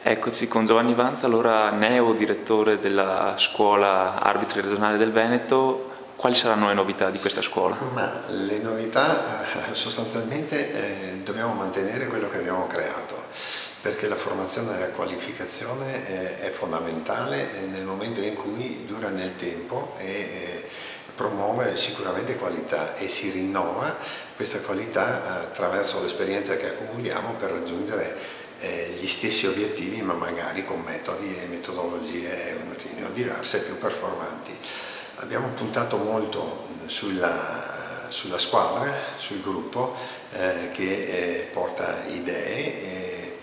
Eccoci con Giovanni Vanza, allora neo direttore della scuola arbitri regionale del Veneto. Quali saranno le novità di questa scuola? Ma le novità sostanzialmente dobbiamo mantenere quello che abbiamo creato, perché la formazione e la qualificazione è fondamentale nel momento in cui dura nel tempo e promuove sicuramente qualità e si rinnova questa qualità attraverso l'esperienza che accumuliamo per raggiungere gli stessi obiettivi, ma magari con metodi e metodologie un attimino diverse e più performanti. Abbiamo puntato molto sulla squadra, sul gruppo che porta idee.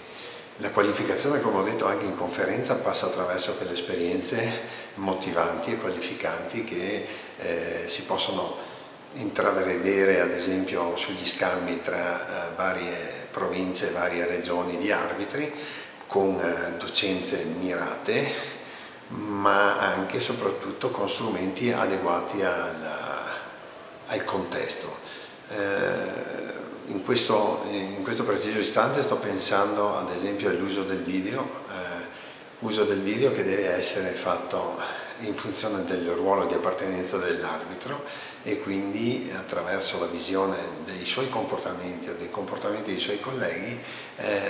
La qualificazione, come ho detto anche in conferenza, passa attraverso quelle esperienze motivanti e qualificanti che si possono intravedere ad esempio sugli scambi tra varie province, varie regioni di arbitri con docenze mirate, ma anche e soprattutto con strumenti adeguati al contesto. In questo preciso istante sto pensando ad esempio all'uso del video, che deve essere fatto in funzione del ruolo di appartenenza dell'arbitro e quindi attraverso la visione dei suoi comportamenti o dei comportamenti dei suoi colleghi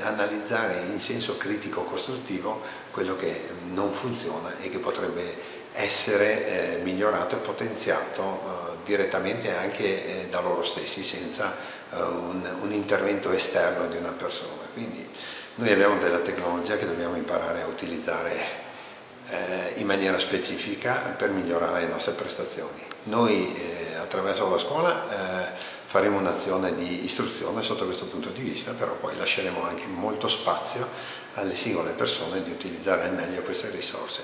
analizzare in senso critico-costruttivo quello che non funziona e che potrebbe essere migliorato e potenziato direttamente anche da loro stessi senza un intervento esterno di una persona. Quindi noi abbiamo della tecnologia che dobbiamo imparare a utilizzare in maniera specifica per migliorare le nostre prestazioni. Noi attraverso la scuola faremo un'azione di istruzione sotto questo punto di vista, però poi lasceremo anche molto spazio alle singole persone di utilizzare al meglio queste risorse.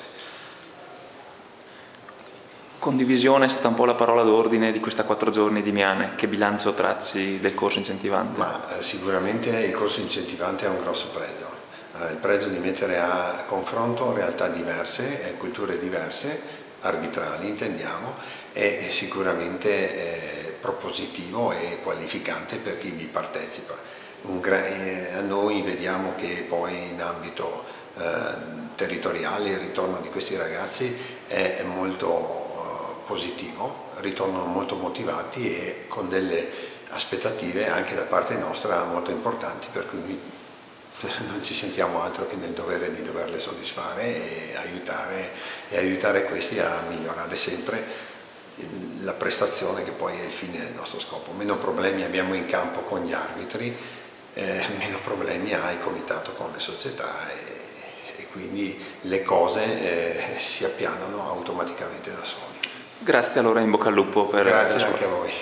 Condivisione è stata un po' la parola d'ordine di questa 4 giorni di Miane. Che bilancio trazzi del corso incentivante? Ma sicuramente il corso incentivante ha un grosso pregio. Il pregio di mettere a confronto realtà diverse, culture diverse, arbitrali intendiamo, è sicuramente propositivo e qualificante per chi vi partecipa. A noi vediamo che poi in ambito territoriale il ritorno di questi ragazzi è molto positivo, ritornano molto motivati e con delle aspettative anche da parte nostra molto importanti, per cui noi non ci sentiamo altro che nel dovere di doverle soddisfare e aiutare questi a migliorare sempre la prestazione, che poi è il fine del nostro scopo. Meno problemi abbiamo in campo con gli arbitri, meno problemi ha il comitato con le società e quindi le cose si appianano automaticamente da soli. Grazie allora, in bocca al lupo per... Grazie anche a voi.